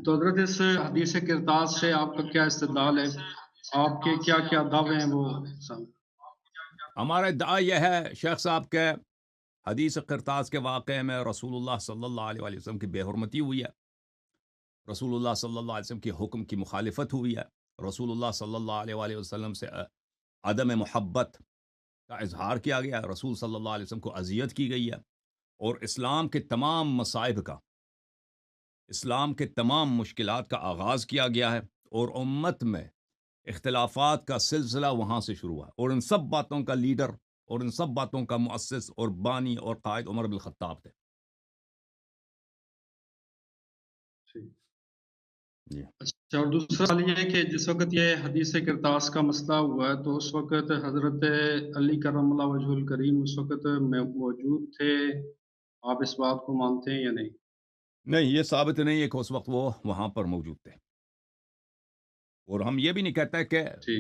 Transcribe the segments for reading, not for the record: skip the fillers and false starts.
تو حضرت اس حدیث کرتاز سے آپ کا کیا استدلال ہے؟ آپ کے کیا کیا دعوے ہیں وہ ہمارا ادعا یہ ہے شیخ صاحب کے حدیث قرطاس کے واقعے میں رسول اللہ صلی اللہ علیہ وسلم کی بے حرمتی ہوئی ہے، رسول اللہ صلی اللہ علیہ وسلم کی حکم کی مخالفت ہوئی ہے، رسول اللہ صلی اللہ علیہ وسلم سے عدم محبت کا اظہار کیا گیا ہے، رسول صلی اللہ علیہ وسلم کو اذیت کی گئی ہے، اور اسلام کے تمام مصائب کا، اسلام کے تمام مشکلات کا آغاز کیا گیا ہے، اور امت میں اختلافات کا سلسلہ وہاں سے شروع ہے، اور ان سب باتوں کا لیڈر اور ان سب باتوں کا مؤسس اور بانی اور قائد عمر بن الخطاب تھے۔ جی اچھا، اور دوسرا سوال یہ ہے کہ جس وقت یہ حدیث کرتاس کا مسئلہ ہوا ہے تو اس وقت حضرت علی کرم اللہ وجہ الکریم اس وقت میں موجود تھے، آپ اس بات کو مانتے ہیں یا نہیں؟ نہیں، یہ ثابت نہیں ہے کہ اس وقت وہ وہاں پر موجود تھے، اور ہم یہ بھی نہیں کہتے ٹھیک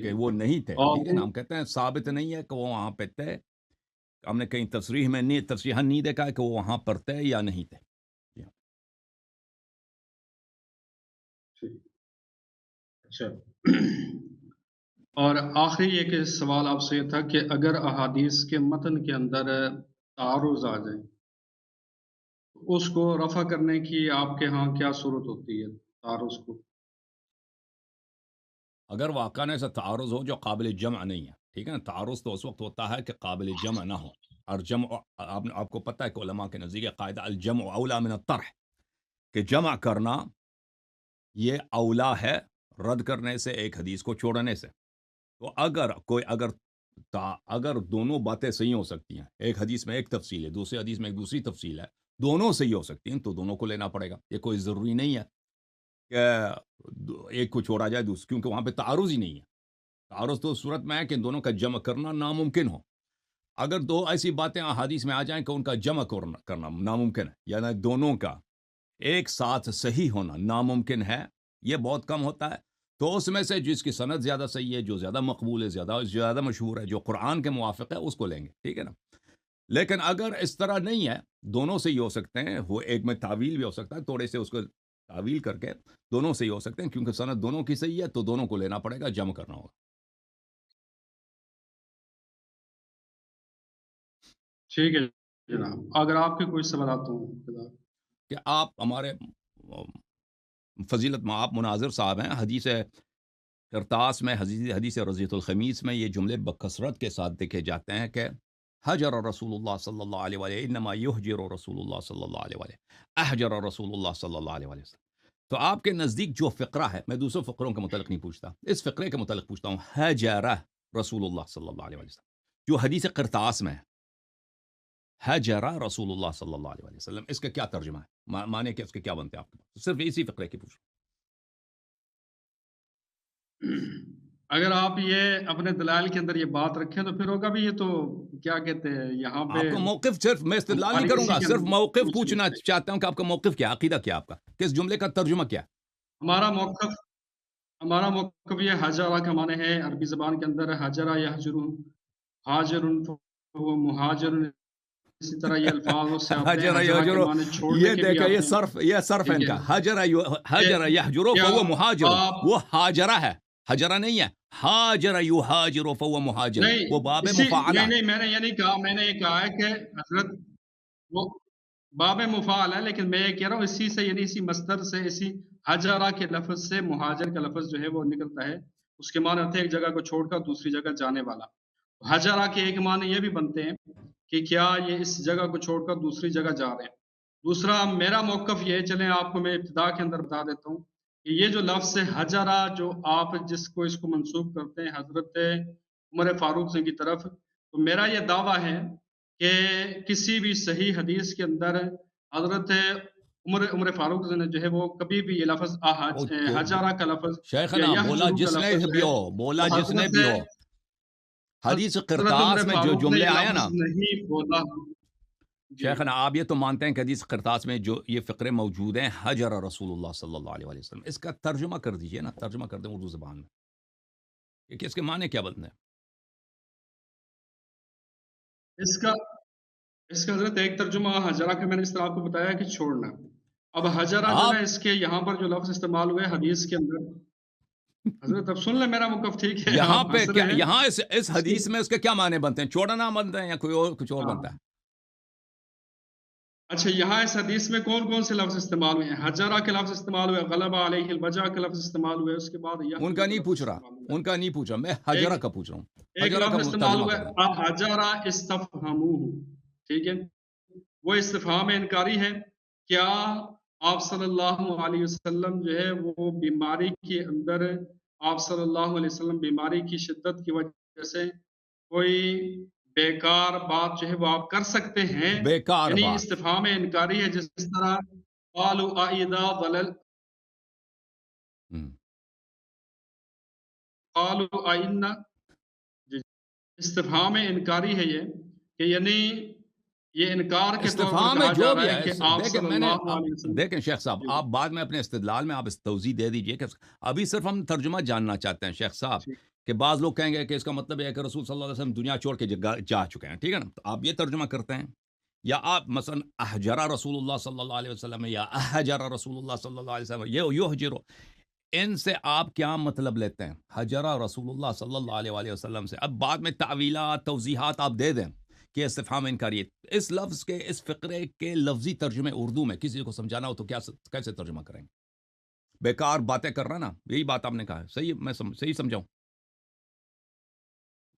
کہ ہے، وہ نہیں تھے، اور ٹھیک ہے نا، ہم کہتے ہیں ثابت نہیں ہے کہ وہ وہاں پہ تھے، ہم نے کہیں تصریح میں نہیں تصریحاً نہیں دیکھا ہے کہ وہ وہاں پر تھے یا نہیں تھے۔ جی ہاں۔ ٹھیک، اچھا، اور آخری ایک سوال آپ سے یہ تھا کہ اگر احادیث کے متن کے اندر تعارض آ جائیں تو اس کو رفع کرنے کی آپ کے ہاں کیا صورت ہوتی ہے تعارض کو؟ اگر واقعہ نے ایسا تعارض ہو جو قابل جمع نہیں ہے، ٹھیک ہے نا، تعارض تو اس وقت ہوتا ہے کہ قابل جمع نہ ہو، اور جمع آپ کو پتہ ہے کہ علماء کے نزدیک قاعدہ الجمع اولا من الطرح، کہ جمع کرنا یہ اولا ہے رد کرنے سے، ایک حدیث کو چھوڑنے سے۔ تو اگر دونوں باتیں صحیح ہو سکتی ہیں، ایک حدیث میں ایک تفصیل ہے، دوسرے حدیث میں ایک دوسری تفصیل ہے، دونوں صحیح ہو سکتی ہیں، تو دونوں کو لینا پڑے گا، یہ کوئی ضروری نہیں ہے کہ ایک کو چھوڑا جائے دوسرے، کیونکہ وہاں پہ تعارض ہی نہیں ہے۔ تعارض تو اس صورت میں ہے کہ ان دونوں کا جمع کرنا ناممکن ہو۔ اگر دو ایسی باتیں احادیث میں آ جائیں کہ ان کا جمع کرنا ناممکن ہے، یعنی دونوں کا ایک ساتھ صحیح ہونا ناممکن ہے، یہ بہت کم ہوتا ہے، تو اس میں سے جس کی سند زیادہ صحیح ہے، جو زیادہ مقبول ہے، زیادہ مشہور ہے، جو قرآن کے موافق ہے، اس کو لیں گے، ٹھیک ہے نا۔ لیکن اگر اس طرح نہیں ہے، دونوں صحیح ہو سکتے ہیں، وہ ایک میں تعویل بھی ہو سکتا ہے، تھوڑے سے اس کو تعویل کر کے دونوں صحیح ہو سکتے ہیں، کیونکہ سند دونوں کی صحیح ہے، تو دونوں کو لینا پڑے گا، جمع کرنا ہوگا۔ ٹھیک ہے جناب، اگر آپ کے کوئی سوالات ہوں کہ آپ ہمارے فضیلت آپ مناظر صاحب ہیں، حدیث کرتاس میں، حدیث رضیۃ الخمیس میں یہ جملے بکثرت کے ساتھ دیکھے جاتے ہیں کہ حجر رسول اللہ صلی اللہ علیہ وآلہ انما یحجر رسول اللہ صلی اللہ علیہ وآلہ، احجر رسول اللہ صلی اللہ علیہ وآلہ وسلم۔ تو آپ کے نزدیک جو فقرہ ہے، میں دوسرے فقروں کے متعلق نہیں پوچھتا، اس فقرے کے متعلق پوچھتا ہوں، حجر رسول اللہ صلی اللہ علیہ وآلہ وسلم جو حدیث قرطاس میں ہے، حجر رسول اللہ صلی اللہ علیہ وآلہ وسلم، اس کا کیا ترجمہ ہے، مانے کہ اس کے کیا بنتے ہیں آپ کے پاس؟ صرف اسی فقرے کی پوچھ۔ اگر آپ یہ اپنے دلائل کے اندر یہ بات رکھیں تو پھر ہوگا بھی یہ تو کیا کہتے ہیں یہاں پہ آپ کا موقف، صرف میں استدلال نہیں ہماری کروں کسی گا، کے صرف اندر موقف پوچھ پوچھنا لیتے ہیں۔ چاہتا ہوں کہ آپ کا موقف کیا، عقیدہ کیا آپ کا، کس جملے کا ترجمہ کیا ہے؟ ہمارا موقف یہ حجرہ کا معنی ہے عربی زبان کے اندر حجرہ یحجر، حاجر وہ مہاجر، اسی طرح یہ الفاظ اس سے آتے ہیں، حجر حجرہ کے یحجرو، معنی چھوڑنے یہ کے بھی دیکھیں، آتے ہیں۔ یہ صرف ہے ان ٹھیک ہے کا، حجر کہ یحجرو کیا فهو مہاجر، آپ وہ حاجرہ ہے، حجرہ نہیں ہے، حاجر یہاجر فهو مہاجر، وہ نہیں باب اسی مفاعلہ نہیں ہے۔ نہیں میں نے یہ نہیں کہا، میں نے یہ کہا ہے کہ حضرت وہ باب مفعال ہے، لیکن میں یہ کہہ رہا ہوں اسی سے، یعنی اسی مصدر سے، اسی حجرہ کے لفظ سے مہاجر کا لفظ جو ہے وہ نکلتا ہے، اس کے معنی ہوتے ہیں ایک جگہ کو چھوڑ کر دوسری جگہ جانے والا۔ حجرہ کے ایک معنی یہ بھی بنتے ہیں کہ کیا یہ اس جگہ کو چھوڑ کر دوسری جگہ جا رہے ہیں۔ دوسرا میرا موقف یہ ہے، چلیں آپ کو میں ابتدا کے اندر بتا دیتا ہوں کہ یہ جو لفظ ہے حجرہ، جو آپ جس کو اس کو منسوب کرتے ہیں حضرت عمر فاروق سے کی طرف، تو میرا یہ دعویٰ ہے کہ کسی بھی صحیح حدیث کے اندر حضرت عمر فاروق نے جو ہے وہ کبھی بھی یہ لفظ حجارہ کا لفظ یا شیخنا بولا یحجرو کا جس نے لفظ جو بھی ہے ہو، بولا وہ جس نے بھی ہو، حدیث حضرت عمر قرطاس میں جو فاروق نے جملے یہ آیا لفظ نا، نہیں بولا۔ جی شیخنا آپ یہ تو مانتے ہیں کہ حدیث قرطاس میں جو یہ فقرے موجود ہیں، حجر رسول اللہ صلی اللہ علیہ وآلہ وسلم، اس کا ترجمہ کر دیجئے نا، ترجمہ کر دیں اردو زبان میں کہ اس کے معنی کیا بنتے ہیں؟ اس کا اس کا حضرت ایک ترجمہ حجرہ کا میں نے اس طرح آپ کو بتایا کہ چھوڑنا، اب حجرہ جو آپ ہے اس کے یہاں پر جو لفظ استعمال ہوئے حدیث کے اندر، حضرت اب سن لیں میرا موقف، ٹھیک ہے یہاں آپ پہ ہنس کیا، رہے ہیں یہاں اس اس کے، حدیث میں اس کے کیا معنی بنتے ہیں؟ چھوڑنا بنتا ہے یا کوئی اور کچھ اور ہاں بنتا ہے؟ اچھا یہاں اس حدیث میں کون کون سے لفظ استعمال ہوئے ہیں؟ حجرہ کے لفظ استعمال ہوئے، غلبہ علیہ الوجع کے لفظ استعمال ہوئے، اس کے بعد ان یحیی کا کے نہیں لفظ پوچھ رہا، استعمال ہوئے، ان کا نہیں پوچھ رہا، میں ایک حجرہ کا پوچھ رہا ہوں، ایک حجرہ کا لفظ استعمال ترجمہ ہوا کریں۔ ہے حجرہ استفہموہ، ٹھیک ہے، وہ استفہام انکاری ہے، کیا آپ صلی اللہ علیہ وسلم جو ہے وہ بیماری کے اندر، آپ صلی اللہ علیہ وسلم بیماری کی شدت کی وجہ سے کوئی بیکار بات جو ہے وہ آپ کر سکتے ہیں؟ بیکار یعنی بات۔ استفہام انکاری ہے، جس طرح قالوا اذا ضلل، ہم۔ قالوا ائنا، جی استفہام انکاری ہے یہ، کہ یعنی یہ انکار کے طور پر استفہام میں کہا جو جا بھی رہا ہے ہے، کہ آپ دیکھیں صلی میں نے اللہ علیہ وسلم، دیکھیں شیخ صاحب، جی آپ بعد میں اپنے استدلال میں آپ اس توضیح دے دیجئے کہ ابھی صرف ہم ترجمہ جاننا چاہتے ہیں شیخ صاحب، ٹھیک، کہ بعض لوگ کہیں گے کہ اس کا مطلب یہ ہے کہ رسول صلی اللہ علیہ وسلم دنیا چھوڑ کے جا چکے ہیں، ٹھیک ہے نا؟ تو آپ یہ ترجمہ کرتے ہیں، یا آپ مثلا احجرہ رسول اللہ صلی اللہ علیہ وسلم یا احجرہ رسول اللہ صلی اللہ علیہ وسلم، یہ یحجرو، ان سے آپ کیا مطلب لیتے ہیں؟ حجرہ رسول اللہ صلی اللہ علیہ وآلہ وسلم سے اب بعد میں تعویلات توضیحات آپ دے دیں کہ استفہام انکاری ہے۔ اس لفظ کے، اس فقرے کے لفظی ترجمے اردو میں کسی کو سمجھانا ہو تو کیا کیسے ترجمہ کریں گے؟ بیکار باتیں کر رہا نا، یہی بات آپ نے کہا ہے، صحیح، میں صحیح سمجھاؤں؟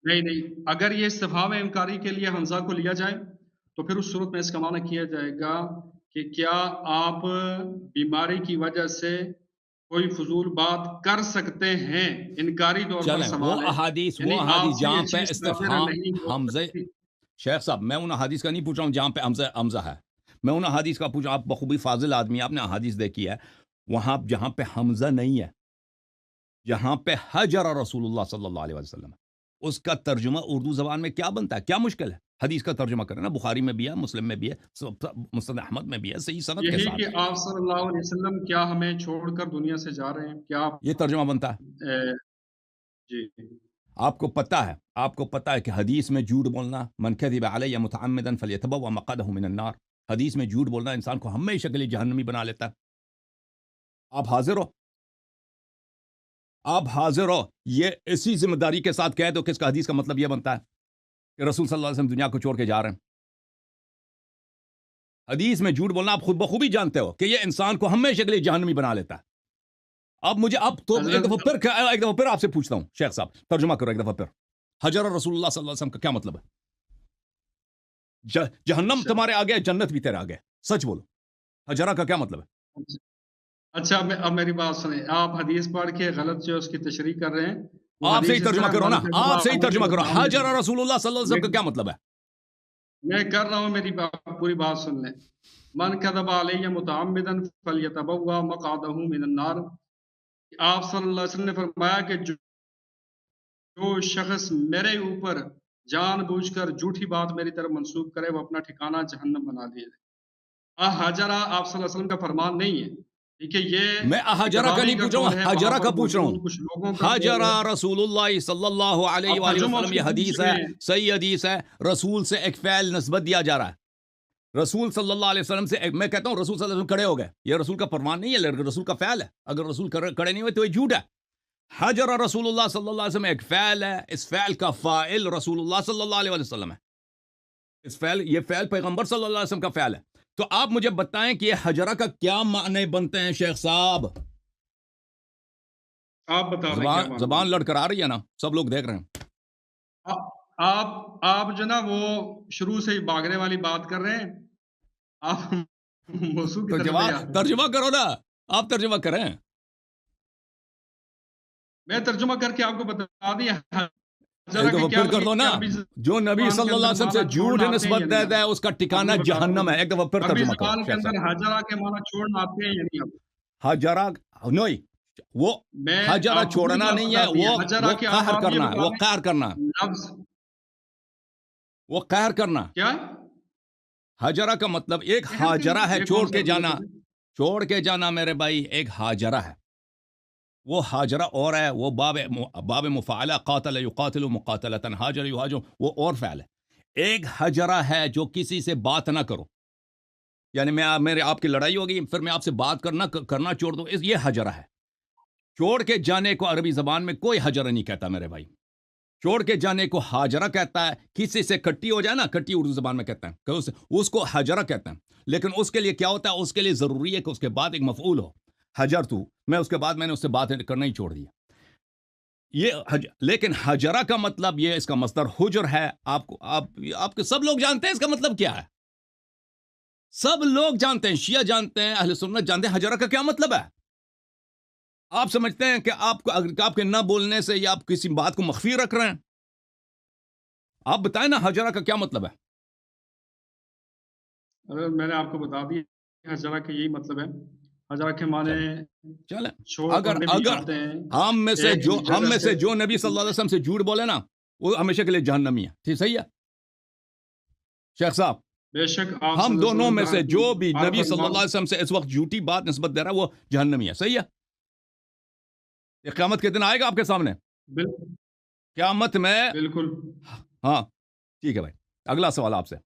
نہیں نہیں، اگر یہ استفہام انکاری کے لیے حمزہ کو لیا جائے تو پھر اس صورت میں اس کا معنی کیا جائے گا کہ کیا آپ بیماری کی وجہ سے کوئی فضول بات کر سکتے ہیں؟ انکاری طور پر چلیں سوال ہے، وہ یعنی آپ احادیث سے جہاں یہ پہ چیز صادر استفہام نہیں ہو حمزے، سکتی۔ شیخ صاحب میں ان احادیث کا نہیں پوچھ رہا ہوں جہاں پہ حمزہ ہے، میں ان احادیث کا پوچھ رہا ہوں، آپ بخوبی فاضل آدمی ہیں، آپ نے احادیث دیکھی ہے، وہاں جہاں پہ حمزہ نہیں ہے، یہاں پہ حجر رسول اللہ صلی اللہ علیہ وسلم، اس کا ترجمہ اردو زبان میں کیا بنتا ہے؟ کیا مشکل ہے؟ حدیث کا ترجمہ کرنا، بخاری میں بھی ہے، مسلم میں بھی ہے، مسند احمد میں بھی ہے، صحیح سند کے یہی ساتھ کہ آپ صلی اللہ علیہ وسلم کیا ہمیں چھوڑ کر دنیا سے جا رہے ہیں؟ کیا آپ یہ ترجمہ بنتا ہے۔ جی آپ کو پتہ ہے کہ حدیث میں جھوٹ بولنا، من کذب علی متعمدا فلیتبوأ مقعدہ من النار، حدیث میں جھوٹ بولنا انسان کو ہمیشہ کے لیے جہنمی بنا لیتا ہے۔ آپ حاضر ہو یہ اسی ذمہ داری کے ساتھ کہہ دو کہ اس کا حدیث کا مطلب یہ بنتا ہے کہ رسول صلی اللہ علیہ وسلم دنیا کو چھوڑ کے جا رہے ہیں۔ حدیث میں جھوٹ بولنا آپ خود بخوبی جانتے ہو کہ یہ انسان کو ہمیشہ کے لیے جہنمی بنا لیتا ہے۔ اب مجھے ایک حضرت، دفعہ پھر آپ سے پوچھتا ہوں شیخ صاحب، ترجمہ کرو ایک دفعہ پھر، حجر رسول اللہ صلی اللہ علیہ وسلم کا کیا مطلب ہے؟ جہنم اچھا تمہارے آگے، جنت بھی تیرے آگے، سچ بولو، حجرہ کا کیا مطلب ہے؟ اچھا اب میری بات سنیں، آپ حدیث پڑھ کے غلط جو اس کی تشریح کر رہے ہیں، وہ آپ صحیح حدیث اس ترجمہ طرح کرو نا، من کذب آپ صحیح علی ترجمہ کرو، متعمدا، حجر رسول اللہ صلی اللہ علیہ وسلم میں کا کیا مطلب ہے؟ میں کر رہا ہوں، میری پوری بات سن لیں، من کذب علی متعمدا فلیتبوأ مقعدہ من النار، آپ صلی اللہ علیہ وسلم نے فرمایا کہ جو شخص میرے اوپر جان بوجھ کر جھوٹی بات میری طرف منسوب کرے وہ اپنا ٹھکانہ جہنم بنا لیے۔ حجرہ آپ صلی اللہ علیہ وسلم کا فرمان نہیں ہے، ٹھیک ہے، میں یہ حجرہ کا راوی نہیں کا پوچھ رہا قول ہوں، ہے، وہاں حجرہ پر کا پوچھ رہا ہوں، موجود کچھ لوگوں کا قول حجرہ ہے۔ رسول اللہ صلی اللہ علیہ آپ وآلہ ترجمہ وسلم، اس یہ کو حدیث پوچھ ہے، رہے ہیں، صحیح حدیث ہے، رسول سے ایک فعل نسبت دیا جا رہا ہے، رسول صلی اللہ علیہ وسلم سے میں کہتا ہوں رسول صلی اللہ علیہ وسلم کھڑے ہو گئے، یہ رسول کا فرمان نہیں ہے، رسول کا فعل ہے، اگر رسول کھڑے نہیں ہوئے تو یہ جھوٹ ہے۔ حجر رسول اللہ صلی اللہ علیہ وسلم ایک فعل ہے، اس فعل کا فاعل رسول اللہ صلی اللہ علیہ وسلم ہے، یہ فعل پیغمبر صلی اللہ علیہ وسلم کا فعل ہے۔ تو آپ مجھے بتائیں کہ یہ حجرہ کا کیا معنی بنتے ہیں شیخ صاحب؟ آپ بتا رہے ہیں کیا معنی زبان بنتا لڑ کر آ رہی ہے نا، سب لوگ دیکھ رہے ہیں۔ ہے؟ آپ جو نا وہ شروع سے ہی بھاگنے والی بات کر رہے ہیں، آپ موضوع کی طرف نہیں آتے۔ ترجمہ کرو نا، آپ ترجمہ کریں۔ میں ترجمہ کر کے آپ کو بتا دیا ایک حجرہ کے دفعہ پھر کر دو نا، عربی جو نبی زبان صلی کے اللہ اندر علیہ وسلم سے معنی جھوٹ چھوڑنا آتے ہیں یا نسبت نہیں دے آتے؟ ہے اس کا اب ٹھکانہ یہ بتا جہنم دو، ہے، ایک دفعہ پھر عربی ترجمہ کرو زبان کے شیخ اندر صاحب۔ حجرہ کے معنی چھوڑنا آتے ہیں یا نہیں آتے؟ حجرہ نہیں، وہ میں حجرہ آپ کو پوری چھوڑنا بات نہیں بتا ہے، دی ہے، وہ حجرہ کے اب قہر آپ یہ کرنا ہے، بتا وہ دیں قہر کرنا، لفظ وہ قہر کرنا۔ کیا حجرہ کا مطلب ایک قہر حاجرہ کرنا؟ ہے، یہ چھوڑ کون سا کے جانا، لفظ ہے؟ چھوڑ کے جانا میرے بھائی، ایک حاجرہ ہے، وہ حاجرہ اور ہے، وہ باب مفعلہ، قاتل یقاتل مقاتلۃ، حاجر یہاجر، وہ اور فعل ہے۔ ایک حجرہ ہے جو کسی سے بات نہ کرو، یعنی میرے آپ کی لڑائی ہوگی پھر میں آپ سے بات کرنا چھوڑ دوں، یہ حجرہ ہے۔ چھوڑ کے جانے کو عربی زبان میں کوئی حجرہ نہیں کہتا میرے بھائی، چھوڑ کے جانے کو حاجرہ کہتا ہے۔ کسی سے کٹی ہو جائے نا، کٹی اردو زبان میں کہتے ہیں، اس کو حجرہ کہتے ہیں، لیکن اس کے لیے کیا ہوتا ہے؟ اس کے لیے ضروری ہے کہ اس کے بعد ایک مفعول ہو۔ حجرتو، میں اس کے بعد میں نے اس سے بات کرنا ہی چھوڑ دیا۔ لیکن حجرہ کا مطلب یہ، اس کا مصدر حجر ہے۔ آپ کے سب لوگ جانتے ہیں اس کا مطلب کیا ہے، سب لوگ جانتے ہیں، شیعہ جانتے ہیں، اہل سنت جانتے ہیں حجرہ کا کیا مطلب ہے۔ آپ سمجھتے ہیں کہ آپ کے نہ بولنے سے یا آپ کسی بات کو مخفی رکھ رہے ہیں؟ آپ بتائیں نا حجرہ کا کیا مطلب ہے؟ میں نے آپ کو بتا دیا حجرہ کا یہی مطلب ہے۔ حجرہ کے معنی چلیں، چھوڑ پڑھنے بھی آتے ہیں۔ ہم میں سے جو نبی صلی اللہ علیہ وسلم سے جھوٹ بولے نا، وہ ہمیشہ کے لیے جہنمی ہے۔ ٹھیک، صحیح ہے شیخ صاحب؟ بے شک ہم دونوں میں سے جو بھی نبی صلی اللہ علیہ وسلم سے اس وقت جھوٹی بات نسبت دے رہا ہے، وہ جہنمی ہے۔ صحیح ہے؟ یہ قیامت کے دن آئے گا آپ کے سامنے، بالکل قیامت میں۔ بالکل۔ ہاں ٹھیک ہے بھائی، اگلا سوال آپ سے۔